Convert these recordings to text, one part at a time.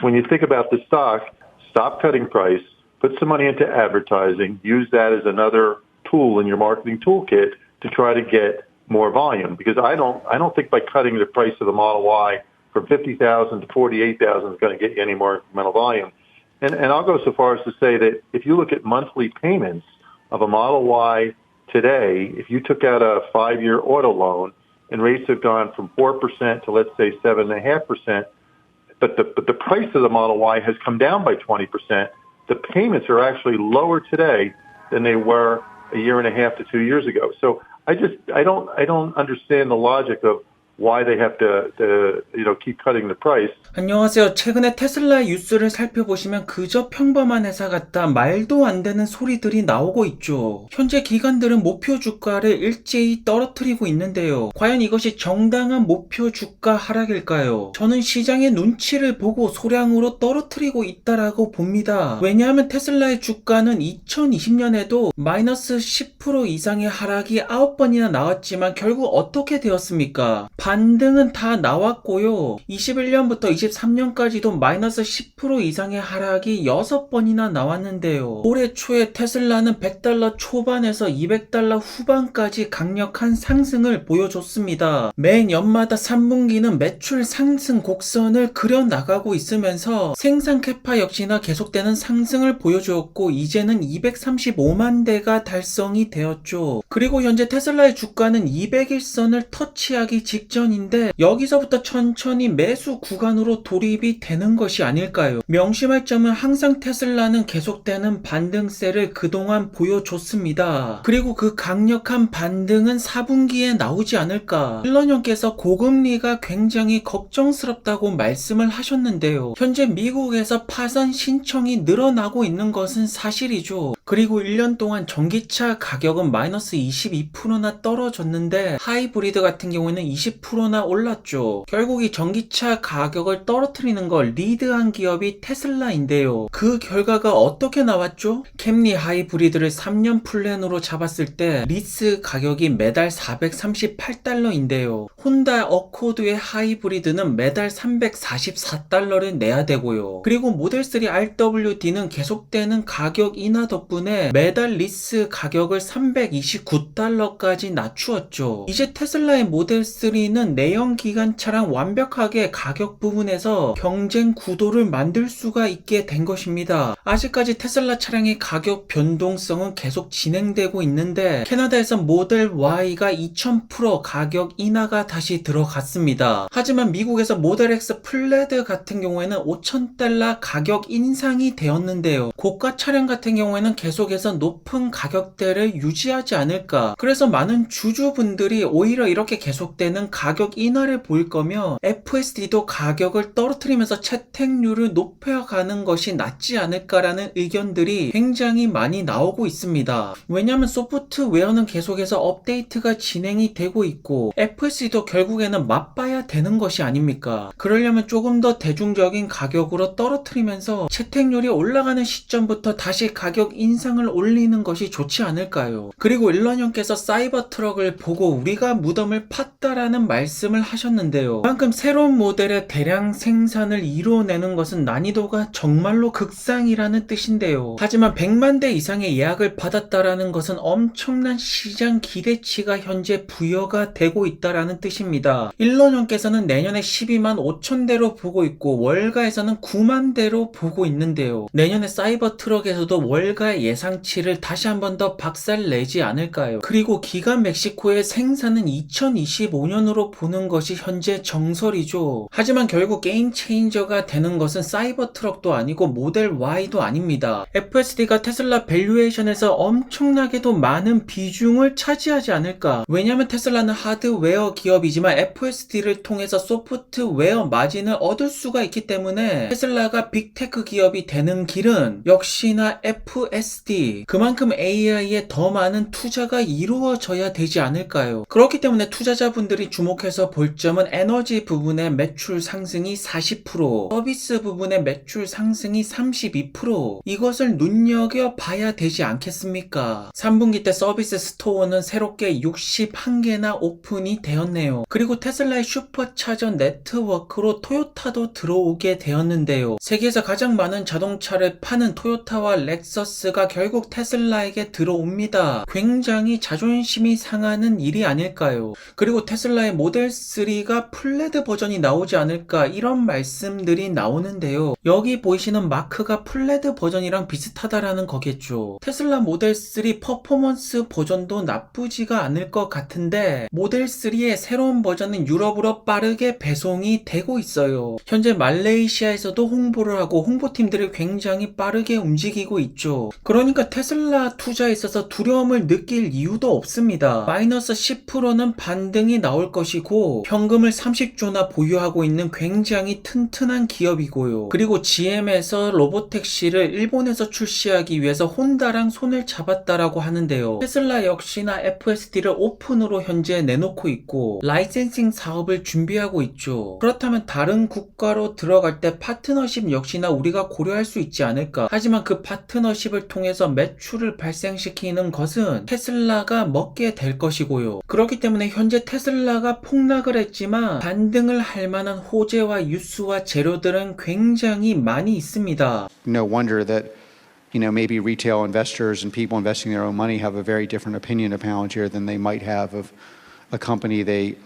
when you think about the stock, stop cutting price, put some money into advertising, use that as another tool in your marketing toolkit to try to get more volume. Because I don't think by cutting the price of the Model Y from 50,000 to 48,000 is going to get you any more incremental volume. And I'll go so far as to say that if you look at monthly payments of a Model Y today, if you took out a 5-year auto loan and rates have gone from 4% to, let's say, 7.5%, but the price of the Model Y has come down by 20%, the payments are actually lower today than they were a year and a half to 2 years ago. So I don't understand the logic of why they have to keep cutting the price. 안녕하세요. 최근에 테슬라 뉴스를 살펴보시면 그저 평범한 회사 같다 말도 안 되는 소리들이 나오고 있죠. 현재 기관들은 목표 주가를 일제히 떨어뜨리고 있는데요. 과연 이것이 정당한 목표 주가 하락일까요? 저는 시장의 눈치를 보고 소량으로 떨어뜨리고 있다라고 봅니다. 왜냐하면 테슬라의 주가는 2020년에도 마이너스 10% 이상의 하락이 9번이나 나왔지만 결국 어떻게 되었습니까? 반등은 다 나왔고요. 21년부터 23년까지도 마이너스 10% 이상의 하락이 6번이나 나왔는데요. 올해 초에 테슬라는 $100 초반에서 $200 후반까지 강력한 상승을 보여줬습니다. 매 년마다 3분기는 매출 상승 곡선을 그려나가고 있으면서 생산 캐파 역시나 계속되는 상승을 보여주었고 이제는 235만 대가 달성이 되었죠. 그리고 현재 테슬라의 주가는 200일선을 터치하기 직전인데 여기서부터 천천히 매수 구간으로 돌입이 되는 것이 아닐까요? 명심할 점은 항상 테슬라는 계속되는 반등세를 그동안 보여줬습니다. 그리고 그 강력한 반등은 4분기에 나오지 않을까? 일러님께서 고금리가 굉장히 걱정스럽다고 말씀을 하셨는데요. 현재 미국에서 파산 신청이 늘어나고 있는 것은 사실이죠. 그리고 1년 동안 전기차 가격은 마이너스 22%나 떨어졌는데 하이브리드 같은 경우에는 20%나 올랐죠. 결국 이 전기차 가격을 떨어뜨리는 걸 리드한 기업이 테슬라인데요. 그 결과가 어떻게 나왔죠? 캠리 하이브리드를 3년 플랜으로 잡았을 때 리스 가격이 매달 $438인데요. 혼다 어코드의 하이브리드는 매달 $344를 내야 되고요. 그리고 모델3 RWD는 계속되는 가격 인하 덕분에 매달 리스 가격을 $329까지 낮추었죠. 이제 테슬라의 모델3는 내연기관차랑 완벽하게 가격 부분에서 경쟁 구도를 만들 수가 있게 된 것입니다. 아직까지 테슬라 차량의 가격 변동성은 계속 진행되고 있는데 캐나다에서 모델 Y가 2000% 가격 인하가 다시 들어갔습니다. 하지만 미국에서 모델 X 플레드 같은 경우에는 $5,000 가격 인상이 되었는데요. 고가 차량 같은 경우에는 계속해서 높은 가격대를 유지하지 않을까. 그래서 많은 주주분들이 오히려 이렇게 계속되는 가격 인하를 보일 거면 FSD도 가격을 떨어뜨리면서 채택률을 높여가는 것이 낫지 않을까라는 의견들이 굉장히 많이 나오고 있습니다. 왜냐하면 소프트웨어는 계속해서 업데이트가 진행이 되고 있고 FSD도 결국에는 맛봐야 되는 것이 아닙니까? 그러려면 조금 더 대중적인 가격으로 떨어뜨리면서 채택률이 올라가는 시점부터 다시 가격 인상을 올리는 것이 좋지 않을까요? 그리고 일러님께서 사이버 트럭을 보고 우리가 무덤을 팠다라는 말씀을 하셨는데요. 그만큼 새로운 모델의 대량 생산을 이루어내는 것은 난이도가 정말로 극상이라는 뜻인데요. 하지만 100만 대 이상의 예약을 받았다라는 것은 엄청난 시장 기대치가 현재 부여가 되고 있다라는 뜻입니다. 일러님께서는 내년에 12만 5천 대로 보고 있고 월가에서는 9만 대로 보고 있는데요. 내년에 사이버 트럭에서도 월가의 예상치를 다시 한번 더 박살내지 않을까요? 그리고 기간 멕시코의 생산은 2025년으로 보는 것이 현재 정설이죠. 하지만 결국 게임 체인저가 되는 것은 사이버 트럭도 아니고 모델 Y도 아닙니다. FSD가 테슬라 밸류에이션에서 엄청나게도 많은 비중을 차지하지 않을까. 왜냐하면 테슬라는 하드웨어 기업이지만 FSD를 통해서 소프트웨어 마진을 얻을 수가 있기 때문에 테슬라가 빅테크 기업이 되는 길은 역시나 FSD FSD, 그만큼 AI에 더 많은 투자가 이루어져야 되지 않을까요? 그렇기 때문에 투자자분들이 주목해서 볼 점은 에너지 부분의 매출 상승이 40%, 서비스 부분의 매출 상승이 32%, 이것을 눈여겨봐야 되지 않겠습니까? 3분기 때 서비스 스토어는 새롭게 61개나 오픈이 되었네요. 그리고 테슬라의 슈퍼차저 네트워크로 토요타도 들어오게 되었는데요. 세계에서 가장 많은 자동차를 파는 토요타와 렉서스가 결국 테슬라에게 들어옵니다. 굉장히 자존심이 상하는 일이 아닐까요? 그리고 테슬라의 모델 3가 플레드 버전이 나오지 않을까 이런 말씀들이 나오는데요. 여기 보이시는 마크가 플레드 버전이랑 비슷하다라는 거겠죠. 테슬라 모델 3 퍼포먼스 버전도 나쁘지가 않을 것 같은데 모델 3의 새로운 버전은 유럽으로 빠르게 배송이 되고 있어요. 현재 말레이시아에서도 홍보를 하고 홍보팀들이 굉장히 빠르게 움직이고 있죠. 그러니까 테슬라 투자에 있어서 두려움을 느낄 이유도 없습니다. 마이너스 10%는 반등이 나올 것이고 현금을 30조나 보유하고 있는 굉장히 튼튼한 기업이고요. 그리고 GM에서 로보택시를 일본에서 출시하기 위해서 혼다랑 손을 잡았다라고 하는데요. 테슬라 역시나 FSD를 오픈으로 현재 내놓고 있고 라이센싱 사업을 준비하고 있죠. 그렇다면 다른 국가로 들어갈 때 파트너십 역시나 우리가 고려할 수 있지 않을까. 하지만 그 파트너십을 통해서 매출을 발생시키는 것은 테슬라가 먹게 될 것이고요. 그렇기 때문에 현재 테슬라가 폭락을 했지만 반등을 할 만한 호재와 뉴스와 재료들은 굉장히 많이 있습니다. No wonder that maybe retail investors and people investing their own money have a very different opinion of Palantir than they might have of a company that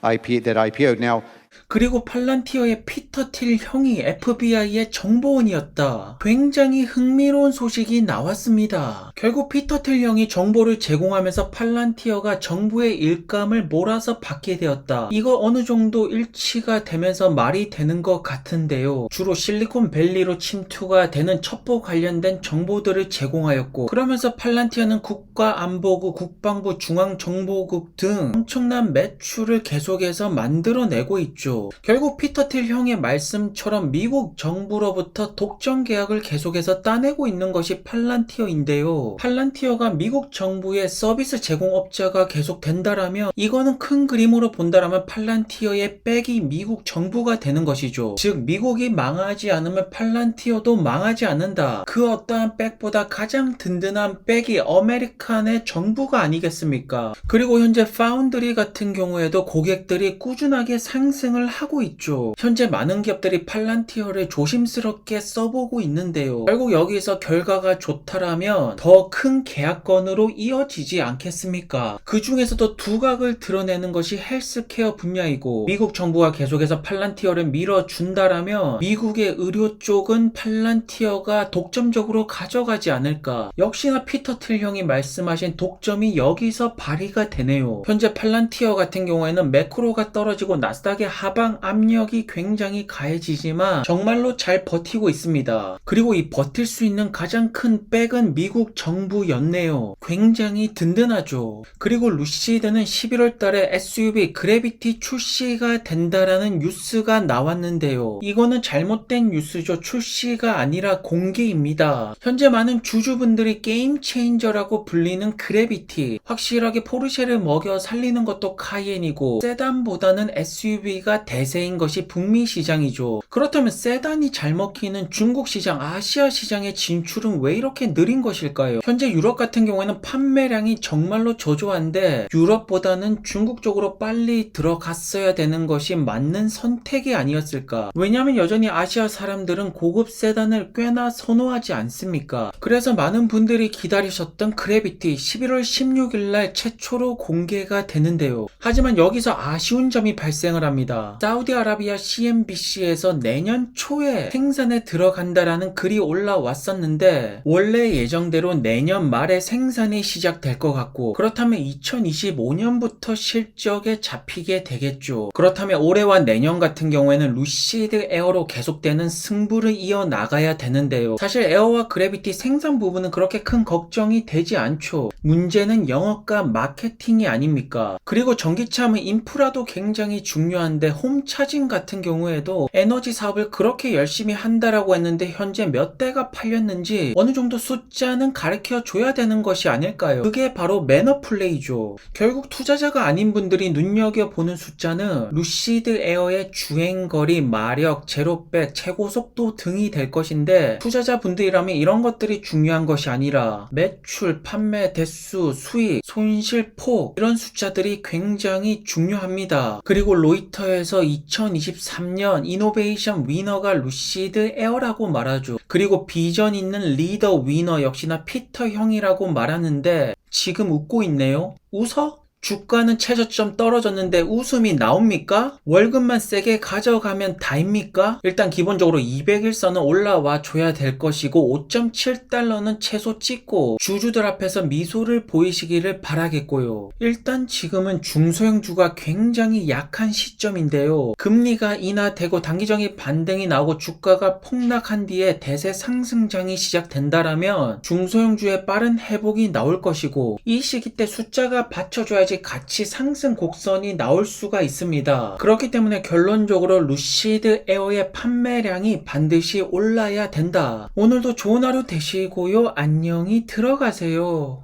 IPO'd. Now, 그리고 팔란티어의 피터 틸 형이 FBI의 정보원이었다. 굉장히 흥미로운 소식이 나왔습니다. 결국 피터 틸 형이 정보를 제공하면서 팔란티어가 정부의 일감을 몰아서 받게 되었다. 이거 어느 정도 일치가 되면서 말이 되는 것 같은데요. 주로 실리콘밸리로 침투가 되는 첩보 관련된 정보들을 제공하였고 그러면서 팔란티어는 국가안보국, 국방부, 중앙정보국 등 엄청난 매출을 계속해서 만들어내고 있죠. 결국 피터 틸 형의 말씀처럼 미국 정부로부터 독점 계약을 계속해서 따내고 있는 것이 팔란티어인데요. 팔란티어가 미국 정부의 서비스 제공업자가 계속 된다라면 이거는 큰 그림으로 본다라면 팔란티어의 백이 미국 정부가 되는 것이죠. 즉 미국이 망하지 않으면 팔란티어도 망하지 않는다. 그 어떠한 백보다 가장 든든한 백이 아메리칸의 정부가 아니겠습니까? 그리고 현재 파운드리 같은 경우에도 고객들이 꾸준하게 상승을 하고 있죠. 현재 많은 기업들이 팔란티어를 조심스럽게 써보고 있는데요. 결국 여기서 결과가 좋다라면 더 큰 계약건으로 이어지지 않겠습니까? 그 중에서도 두각을 드러내는 것이 헬스케어 분야이고 미국 정부가 계속해서 팔란티어를 밀어준다라면 미국의 의료 쪽은 팔란티어가 독점적으로 가져가지 않을까. 역시나 피터 틸 형이 말씀하신 독점이 여기서 발휘가 되네요. 현재 팔란티어 같은 경우에는 매크로가 떨어지고 나스닥의 하방 압력이 굉장히 가해지지만 정말로 잘 버티고 있습니다. 그리고 이 버틸 수 있는 가장 큰 백은 미국 정부였네요. 굉장히 든든하죠. 그리고 루시드는 11월 달에 SUV 그래비티 출시가 된다라는 뉴스가 나왔는데요. 이거는 잘못된 뉴스죠. 출시가 아니라 공개입니다. 현재 많은 주주분들이 게임 체인저라고 불리는 그래비티, 확실하게 포르쉐를 먹여 살리는 것도 카이엔이고 세단보다는 SUV가 대세인 것이 북미 시장이죠. 그렇다면 세단이 잘 먹히는 중국 시장, 아시아 시장의 진출은 왜 이렇게 느린 것일까요? 현재 유럽 같은 경우에는 판매량이 정말로 저조한데 유럽보다는 중국 쪽으로 빨리 들어갔어야 되는 것이 맞는 선택이 아니었을까? 왜냐하면 여전히 아시아 사람들은 고급 세단을 꽤나 선호하지 않습니까? 그래서 많은 분들이 기다리셨던 그래비티 11월 16일 날 최초로 공개가 되는데요. 하지만 여기서 아쉬운 점이 발생을 합니다. 사우디아라비아 CNBC에서 내년 초에 생산에 들어간다라는 글이 올라왔었는데 원래 예정대로 내년 말에 생산이 시작될 것 같고 그렇다면 2025년부터 실적에 잡히게 되겠죠. 그렇다면 올해와 내년 같은 경우에는 루시드 에어로 계속되는 승부를 이어나가야 되는데요. 사실 에어와 그래비티 생산 부분은 그렇게 큰 걱정이 되지 않죠. 문제는 영업과 마케팅이 아닙니까? 그리고 전기차는 인프라도 굉장히 중요한데 있는데 홈차징 같은 경우에도 에너지 사업을 그렇게 열심히 한다라고 했는데 현재 몇 대가 팔렸는지 어느 정도 숫자는 가르쳐 줘야 되는 것이 아닐까요? 그게 바로 매너 플레이죠. 결국 투자자가 아닌 분들이 눈여겨보는 숫자는 루시드 에어의 주행거리, 마력, 제로백, 최고속도 등이 될 것인데 투자자분들이라면 이런 것들이 중요한 것이 아니라 매출, 판매 대수, 수익, 손실, 폭 이런 숫자들이 굉장히 중요합니다. 그리고 로이터에서 2023년 이노베이션 위너가 루시드 에어라고 말하죠. 그리고 비전 있는 리더 위너 역시나 피터 형이라고 말하는데 지금 웃고 있네요. 웃어? 주가는 최저점 떨어졌는데 웃음이 나옵니까? 월급만 세게 가져가면 다입니까? 일단 기본적으로 200일선은 올라와 줘야 될 것이고 5.7달러는 최소 찍고 주주들 앞에서 미소를 보이시기를 바라겠고요. 일단 지금은 중소형주가 굉장히 약한 시점인데요. 금리가 인하되고 단기적인 반등이 나오고 주가가 폭락한 뒤에 대세 상승장이 시작된다라면 중소형주의 빠른 회복이 나올 것이고 이 시기 때 숫자가 받쳐줘야지 같이 상승 곡선이 나올 수가 있습니다. 그렇기 때문에 결론적으로 루시드 에어의 판매량이 반드시 올라야 된다. 오늘도 좋은 하루 되시고요. 안녕히 들어가세요.